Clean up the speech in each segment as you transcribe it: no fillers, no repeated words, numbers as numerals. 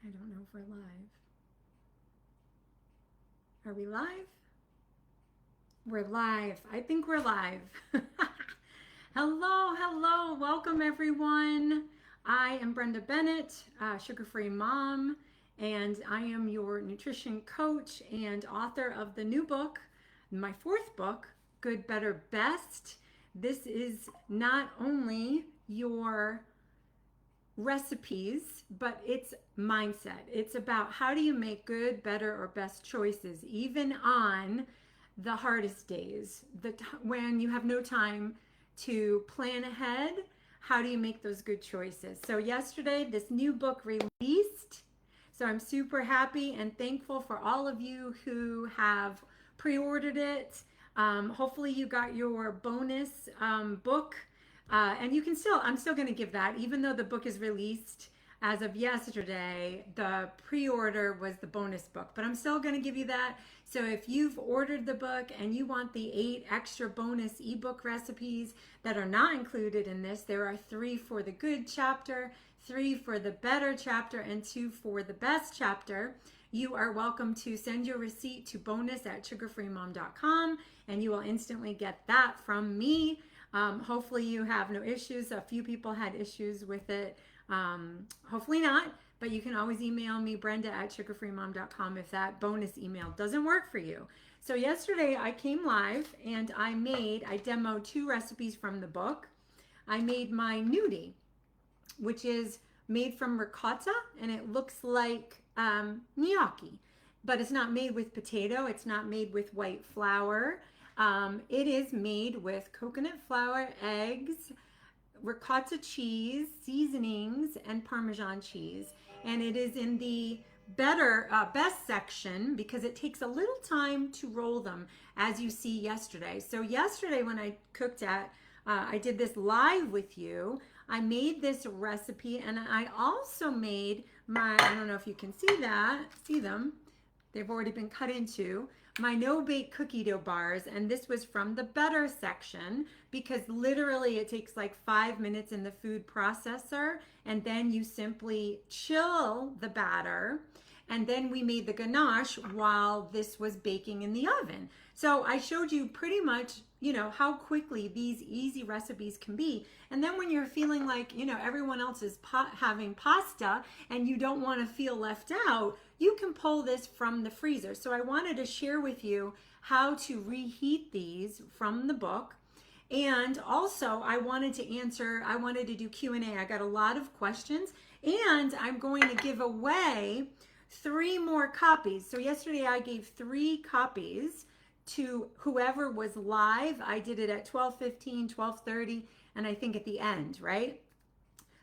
I don't know if we're live. Are we live? We're live. I think we're live. Hello, hello. Welcome, everyone. I am Brenda Bennett, Sugar Free Mom, and I am your nutrition coach and author of the new book, my fourth book, Good, Better, Best. This is not only your recipes, but it's mindset. It's about how do you make good, better, or best choices, even on the hardest days, when you have no time to plan ahead. How do you make those good choices? So yesterday, this new book released. So I'm super happy and thankful for all of you who have pre-ordered it. Hopefully you got your bonus book. And you can I'm still going to give that, even though the book is released as of yesterday. The pre-order was the bonus book, but I'm still going to give you that. So if you've ordered the book and you want the 8 extra bonus ebook recipes that are not included in this, there are 3 for the good chapter, 3 for the better chapter, and 2 for the best chapter. You are welcome to send your receipt to bonus@sugarfreemom.com, and you will instantly get that from me. Hopefully you have no issues. A few people had issues with it. Hopefully not, but you can always email me, Brenda@sugarfreemom.com, if that bonus email doesn't work for you. So yesterday I came live and I demoed 2 recipes from the book. I made my nudie, which is made from ricotta, and it looks like gnocchi, but it's not made with potato. It's not made with white flour. It is made with coconut flour, eggs, ricotta cheese, seasonings, and Parmesan cheese. And it is in the best section because it takes a little time to roll them, as you see yesterday. So yesterday when I cooked I did this live with you. I made this recipe, and I also made I don't know if you can see them. They've already been cut into my no-bake cookie dough bars, and this was from the better section because literally it takes like 5 minutes in the food processor, and then you simply chill the batter, and then we made the ganache while this was baking in the oven. So I showed you pretty much, how quickly these easy recipes can be. And then when you're feeling like, everyone else is having pasta and you don't want to feel left out, you can pull this from the freezer. So I wanted to share with you how to reheat these from the book. And also I wanted to do Q&A. I got a lot of questions, and I'm going to give away 3 more copies. So yesterday I gave 3 copies to whoever was live. I did it at 12:15, 12:30, and I think at the end, right?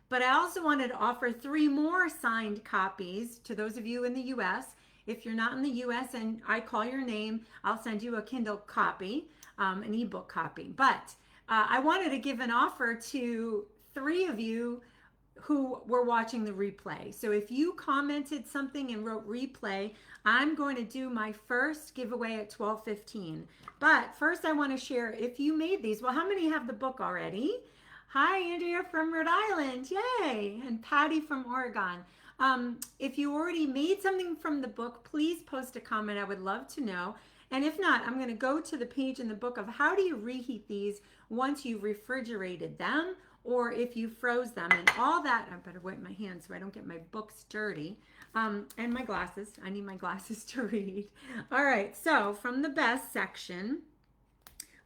But I also wanted to offer 3 more signed copies to those of you in the US. If you're not in the US and I call your name, I'll send you a Kindle copy, an ebook copy. But I wanted to give an offer to 3 of you who were watching the replay. So if you commented something and wrote replay, I'm going to do my first giveaway at 12:15. But first I want to share, if you made these, well, how many have the book already? Hi, Andrea from Rhode Island, yay! And Patty from Oregon. If you already made something from the book, please post a comment. I would love to know. And if not, I'm going to go to the page in the book of how do you reheat these once you've refrigerated them, or if you froze them and all that. I better wipe my hands so I don't get my books dirty. And my glasses. I need my glasses to read. All right, so from the best section,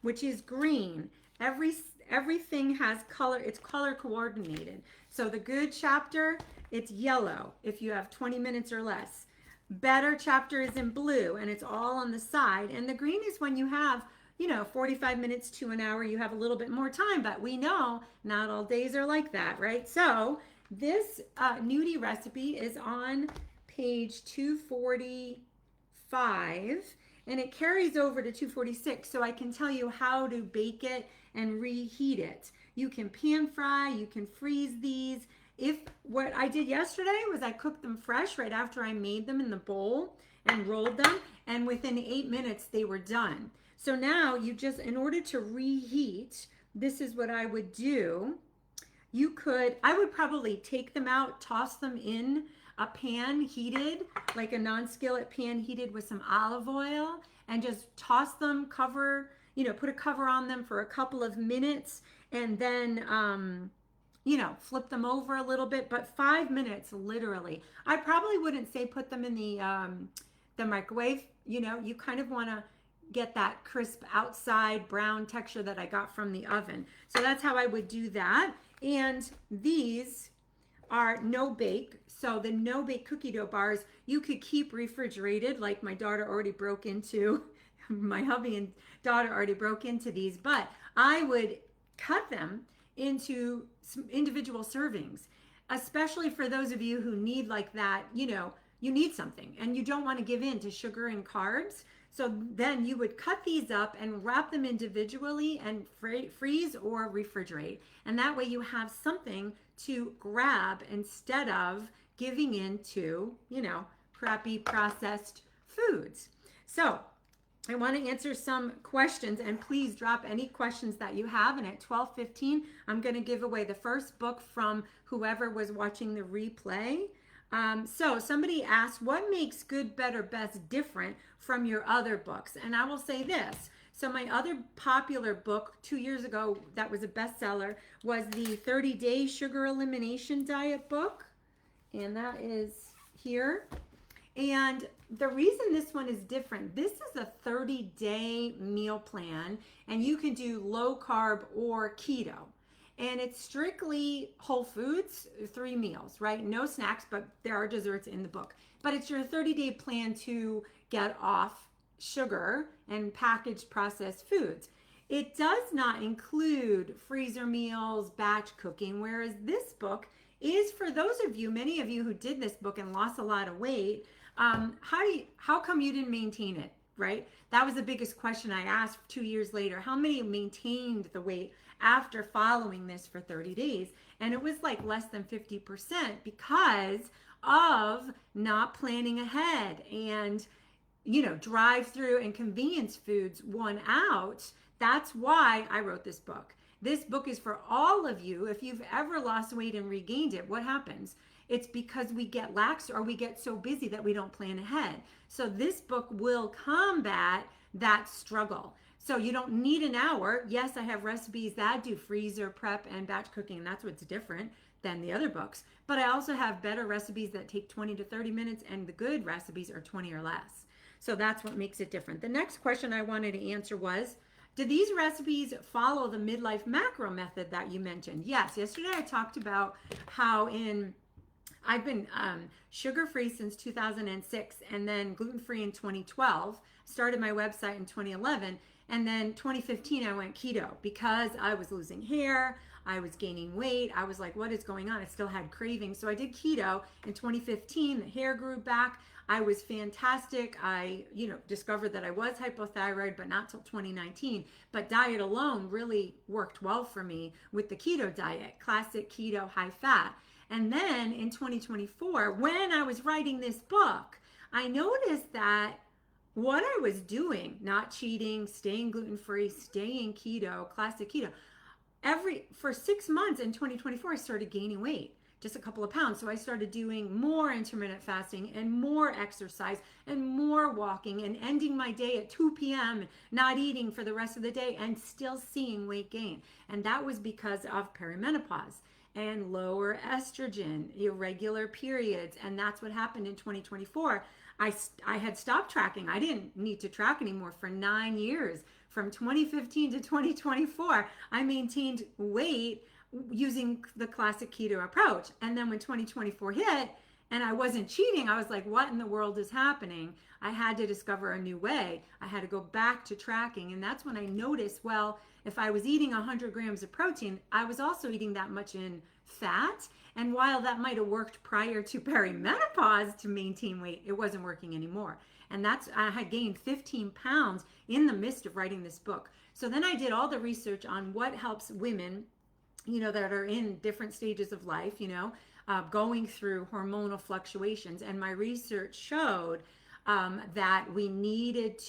which is green, everything has color. It's color coordinated. So the good chapter, it's yellow if you have 20 minutes or less. Better chapter is in blue, and it's all on the side. And the green is when you have 45 minutes to an hour, you have a little bit more time, but we know not all days are like that, right? So this nudie recipe is on page 245, and it carries over to 246, so I can tell you how to bake it and reheat it. You can pan fry, you can freeze these. What I did yesterday was I cooked them fresh right after I made them in the bowl and rolled them, and within 8 minutes they were done. So now in order to reheat, this is what I would do. you could, I would probably take them out, toss them in a pan heated, like a non-skillet pan heated with some olive oil, and just toss them, cover, put a cover on them for a couple of minutes, and then, flip them over a little bit, but 5 minutes, literally. I probably wouldn't say put them in the microwave. You kind of want to get that crisp outside brown texture that I got from the oven. So that's how I would do that. And these are no bake. So the no bake cookie dough bars, you could keep refrigerated, like my daughter already broke into, my hubby and daughter already broke into these, but I would cut them into some individual servings, especially for those of you who need like that, you need something and you don't want to give in to sugar and carbs. So then you would cut these up and wrap them individually and freeze or refrigerate. And that way you have something to grab instead of giving into, crappy processed foods. So I want to answer some questions, and please drop any questions that you have. And at 12:15, I'm going to give away the first book from whoever was watching the replay. So somebody asked, what makes Good, Better, Best different from your other books? And I will say this. So my other popular book 2 years ago that was a bestseller was the 30-Day Sugar Elimination Diet book. And that is here. And the reason this one is different, this is a 30-day meal plan, and you can do low carb or keto. And it's strictly whole foods, 3 meals, right? No snacks, but there are desserts in the book. But it's your 30-day plan to get off sugar and packaged processed foods. It does not include freezer meals, batch cooking, whereas this book is for those of you, many of you who did this book and lost a lot of weight. How come you didn't maintain it, right? That was the biggest question I asked 2 years later. How many maintained the weight after following this for 30 days? And it was like less than 50% because of not planning ahead and, drive through and convenience foods won out. That's why I wrote this book. This book is for all of you. If you've ever lost weight and regained it, what happens? It's because we get lax or we get so busy that we don't plan ahead. So this book will combat that struggle. So you don't need an hour. Yes, I have recipes that do freezer prep and batch cooking, and that's what's different than the other books. But I also have better recipes that take 20 to 30 minutes, and the good recipes are 20 or less. So that's what makes it different. The next question I wanted to answer was, do these recipes follow the midlife macro method that you mentioned? Yes, yesterday I talked about how I've been sugar-free since 2006 and then gluten-free in 2012, started my website in 2011, and then 2015 I went keto because I was losing hair, I was gaining weight, I was like, what is going on? I still had cravings, so I did keto in 2015, the hair grew back, I was fantastic. I, discovered that I was hypothyroid, but not till 2019. But diet alone really worked well for me with the keto diet, classic keto, high fat. And then in 2024, when I was writing this book, I noticed that what I was doing, not cheating, staying gluten-free, staying keto, classic keto, for 6 months in 2024, I started gaining weight, just a couple of pounds. So I started doing more intermittent fasting and more exercise and more walking and ending my day at 2 p.m., not eating for the rest of the day and still seeing weight gain. And that was because of perimenopause and lower estrogen, irregular periods. And that's what happened in 2024. I had stopped tracking. I didn't need to track anymore for 9 years. From 2015 to 2024, I maintained weight using the classic keto approach. And then when 2024 hit and I wasn't cheating, I was like, what in the world is happening? I had to discover a new way. I had to go back to tracking. And that's when I noticed, well, if I was eating 100 grams of protein, I was also eating that much in fat. And while that might have worked prior to perimenopause to maintain weight, it wasn't working anymore. And I had gained 15 pounds in the midst of writing this book. So then I did all the research on what helps women, that are in different stages of life, going through hormonal fluctuations. And my research showed that we needed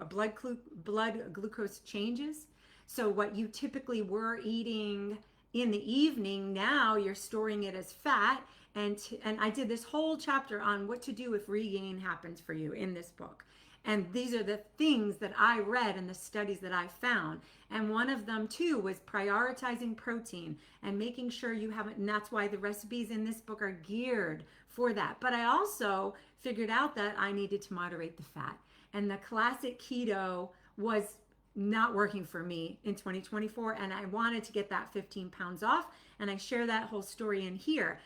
blood glucose changes. So what you typically were eating in the evening, now you're storing it as fat. And I did this whole chapter on what to do if regain happens for you in this book. And these are the things that I read and the studies that I found. And one of them too was prioritizing protein and making sure you haven't, and that's why the recipes in this book are geared for that. But I also figured out that I needed to moderate the fat. And the classic keto was not working for me in 2024. And I wanted to get that 15 pounds off. And I share that whole story in here.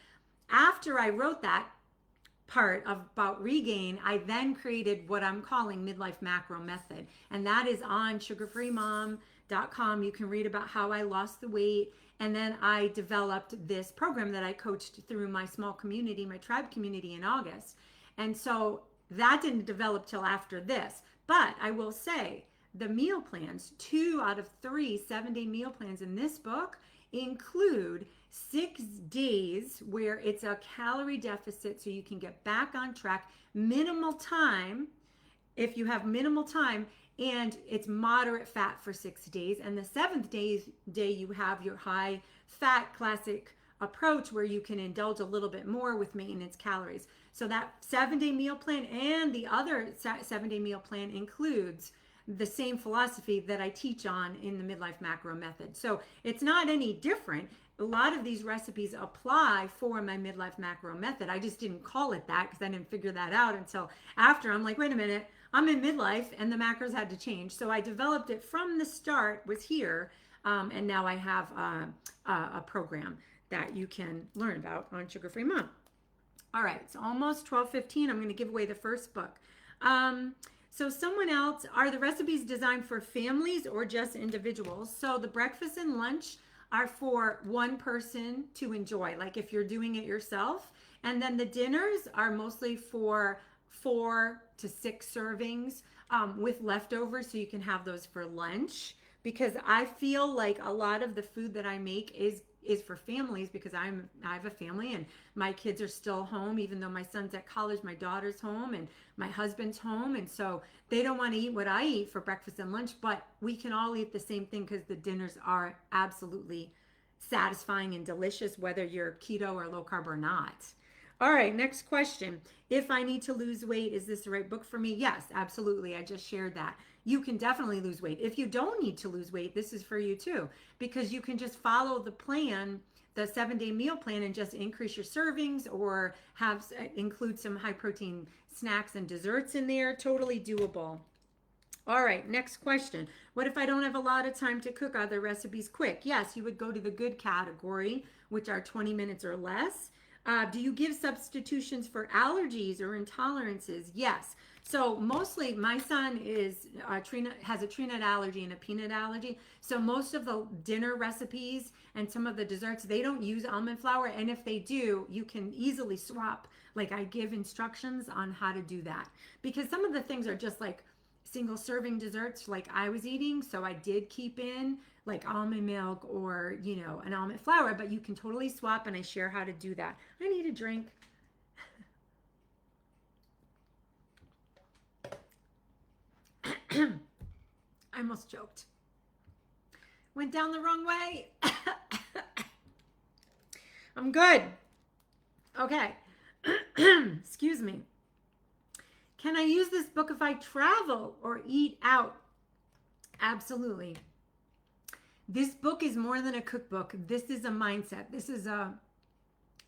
After I wrote that part about regain, I then created what I'm calling midlife macro method. And that is on sugarfreemom.com. You can read about how I lost the weight. And then I developed this program that I coached through my small community, my tribe community in August. And so that didn't develop till after this. But I will say the meal plans, 2 out of 3 7-day meal plans in this book include 6 days where it's a calorie deficit so you can get back on track, minimal time, if you have minimal time, and it's moderate fat for 6 days. And the 7th day you have your high fat classic approach where you can indulge a little bit more with maintenance calories. So that 7-day meal plan and the other 7-day meal plan includes the same philosophy that I teach on in the midlife macro method. So it's not any different. A lot of these recipes apply for my midlife macro method. I just didn't call it that because I didn't figure that out until after. I'm like, wait a minute, I'm in midlife and the macros had to change. So I developed it from the start, was here, and now I have a program that you can learn about on Sugar Free Mom. All right, it's almost 12:15. I'm going to give away the first book. So someone else, are the recipes designed for families or just individuals? So the breakfast and lunch are for one person to enjoy, like if you're doing it yourself. And then the dinners are mostly for 4 to 6 servings with leftovers, so you can have those for lunch. Because I feel like a lot of the food that I make is for families, because I have a family and my kids are still home, even though my son's at college, my daughter's home and my husband's home. And so they don't want to eat what I eat for breakfast and lunch, but we can all eat the same thing because the dinners are absolutely satisfying and delicious, whether you're keto or low carb or not. All right, next question. If I need to lose weight, is this the right book for me? Yes, absolutely. I just shared that. You can definitely lose weight. If you don't need to lose weight, this is for you too, because you can just follow the plan, the 7-day meal plan, and just increase your servings or include some high protein snacks and desserts in there. Totally doable. All right, next question. What if I don't have a lot of time to cook? Are the recipes quick? Yes, you would go to the good category, which are 20 minutes or less. Do you give substitutions for allergies or intolerances? Yes. So mostly my son has a tree nut allergy and a peanut allergy. So most of the dinner recipes and some of the desserts, they don't use almond flour. And if they do, you can easily swap. Like I give instructions on how to do that, because some of the things are just like single serving desserts like I was eating. So I did keep in like almond milk or, an almond flour, but you can totally swap, and I share how to do that. I need a drink. I almost choked. Went down the wrong way. I'm good. Okay. Excuse me. Can I use this book if I travel or eat out? Absolutely. This book is more than a cookbook. This is a mindset. This is a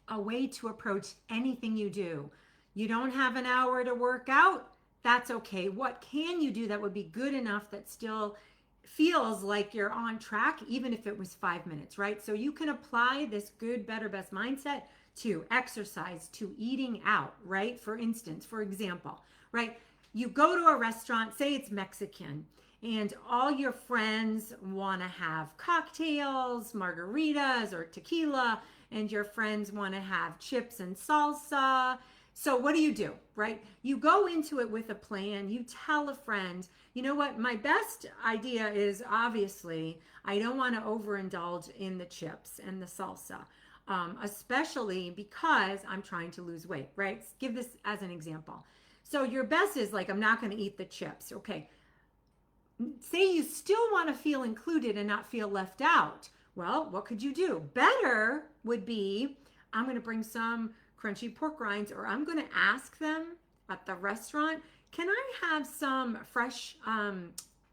way to approach anything you do. You don't have an hour to work out? That's okay. What can you do that would be good enough that still feels like you're on track, even if it was 5 minutes, right? So you can apply this good, better, best mindset to exercise, to eating out, right? For instance, for example, right? You go to a restaurant, say it's Mexican, and all your friends want to have cocktails, margaritas, or tequila, and your friends want to have chips and salsa. So what do, right? You go into it with a plan. You tell a friend, you know what? My best idea is, obviously, I don't want to overindulge in the chips and the salsa, especially because I'm trying to lose weight, right? Give this as an example. So your best is like, I'm not going to eat the chips. Okay. Say you still want to feel included and not feel left out. Well, what could you do? Better would be I'm going to bring some crunchy pork rinds, or I'm going to ask them at the restaurant, can I have some fresh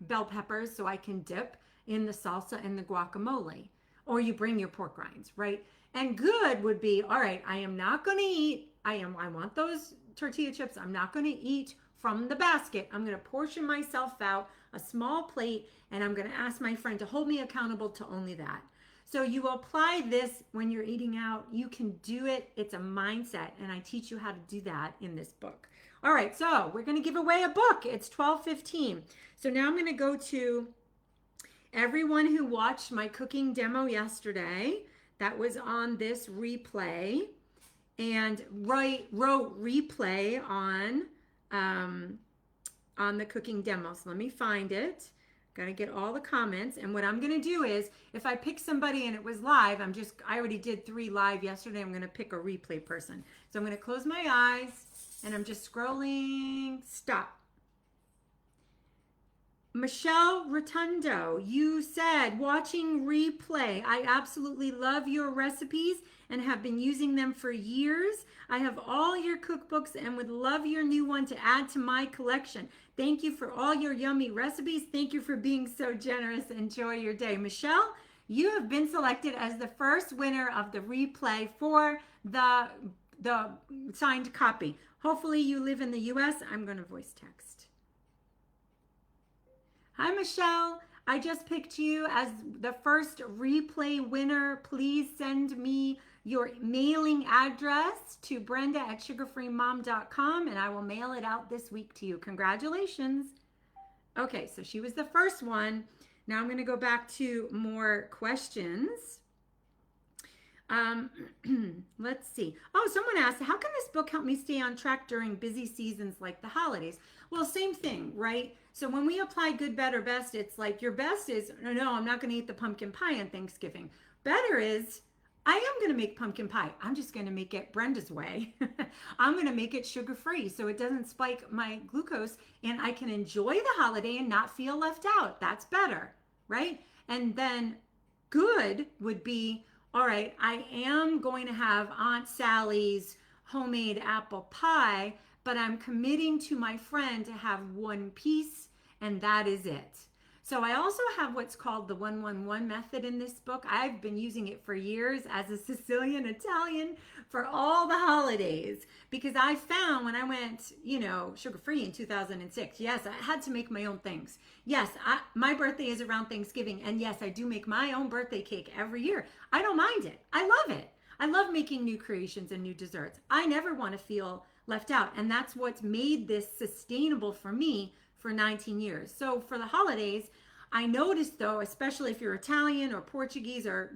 bell peppers so I can dip in the salsa and the guacamole? Or you bring your pork rinds, right? And good would be, all right, I am not going to eat. I want those tortilla chips. I'm not going to eat from the basket. I'm going to portion myself out a small plate, and I'm going to ask my friend to hold me accountable to only that. So you apply this when you're eating out. You can do it. It's a mindset, and I teach you how to do that in this book. All right, so we're going to give away a book. It's 12:15. So now I'm going to go to everyone who watched my cooking demo yesterday. That was on this replay, and wrote replay on the cooking demo. So let me find it. Gotta get all the comments. And what I'm gonna do is, if I pick somebody and it was live, I already did 3 live yesterday. I'm gonna pick a replay person. So I'm gonna close my eyes and I'm just scrolling. Stop. Michelle Rotundo, you said watching replay. I absolutely love your recipes and have been using them for years. I have all your cookbooks and would love your new one to add to my collection. Thank you for all your yummy recipes. Thank you for being so generous. Enjoy your day. Michelle, you have been selected as the first winner of the replay for the signed copy. Hopefully you live in the US. I'm going to voice text. Hi, Michelle. I just picked you as the first replay winner. Please send me your mailing address to brenda@sugarfreemom.com and I will mail it out this week to you. Congratulations. Okay, so she was the first one. Now I'm going to go back to more questions. Let's see. Oh, someone asked, how can this book help me stay on track during busy seasons like the holidays? Well, same thing, right? So when we apply good, better, best, it's like your best is, no, I'm not going to eat the pumpkin pie on Thanksgiving. Better is, I am going to make pumpkin pie. I'm just going to make it Brenda's way. I'm going to make it sugar-free so it doesn't spike my glucose and I can enjoy the holiday and not feel left out. That's better, right? And then good would be, all right, I am going to have Aunt Sally's homemade apple pie, but I'm committing to my friend to have one piece, and that is it. So I also have what's called the 1-1-1 method in this book. I've been using it for years as a Sicilian Italian for all the holidays because I found when I went, sugar-free in 2006, yes, I had to make my own things. Yes, my birthday is around Thanksgiving, and yes, I do make my own birthday cake every year. I don't mind it. I love it. I love making new creations and new desserts. I never want to feel left out, and that's what's made this sustainable for me for 19 years. So for the holidays, I noticed though, especially if you're Italian or Portuguese or,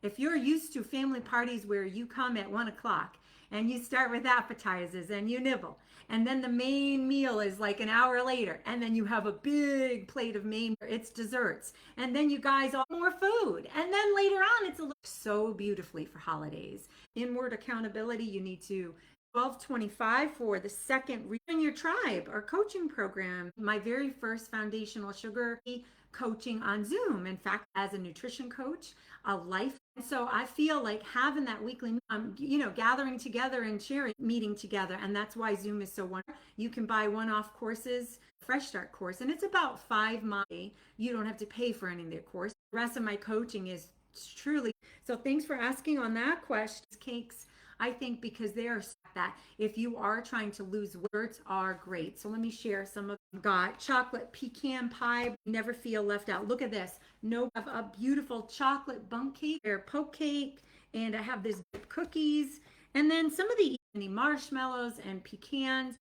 if you're used to family parties where you come at 1 o'clock and you start with appetizers and you nibble, and then the main meal is like an hour later, and then you have a big plate of it's desserts, and then you guys all more food, and then later on it's so beautifully for holidays. Inward accountability, you need to 1225 for the second in your tribe or coaching program. My very first foundational sugar coaching on Zoom. In fact, as a nutrition coach, a life. And so I feel like having that weekly, gathering together and sharing, meeting together. And that's why Zoom is so wonderful. You can buy one-off courses, Fresh Start course, and it's about 5 months. You don't have to pay for any of the course. The rest of my coaching is truly. So thanks for asking on that question. Cakes, I think, because they are that if you are trying to lose weight, are great. So let me share some of them. Got chocolate pecan pie, never feel left out. Look at this. No, I have a beautiful chocolate bundt cake or poke cake, and I have this cookies, and then some of the marshmallows and pecans.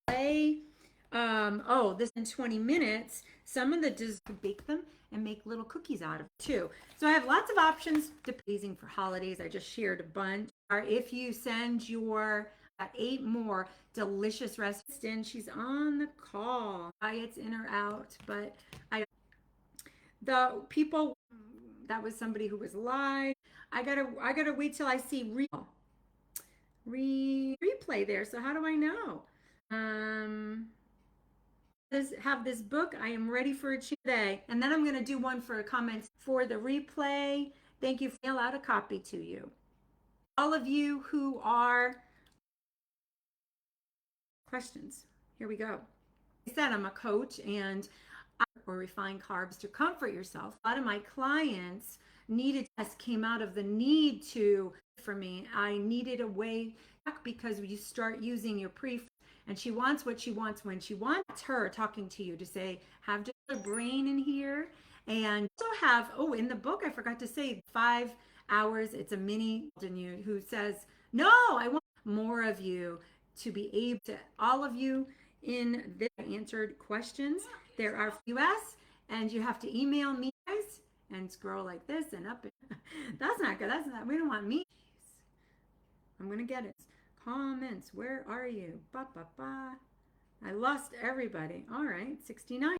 This in 20 minutes. Some of the desserts, bake them and make little cookies out of it too. So I have lots of options pleasing for holidays. I just shared a bunch. Or if you send your 8 more delicious recipes, and she's on the call. It's in or out, but the people, that was somebody who was live. I gotta wait till I see replay there. So how do I know? Have this book. I am ready for a today, and then I'm going to do one for comments for the replay Thank you. Mail out a copy to you. All of you who are questions. Here we go. I said I'm a coach and or refined carbs to comfort yourself. A lot of my clients needed came out of the need to for me. I needed a way back because you start using your pre and she wants what she wants when she wants. Her talking to you to say have just a brain in here and also have in the book I forgot to say 5 hours. It's a mini who says no, I want more of you to be able to all of you in this answered questions. There are US and you have to email me guys and scroll like this and up. That's not good. That's not. We don't want me. I'm gonna get it. Comments. Where are you? Ba ba ba. I lost everybody. All right, 69.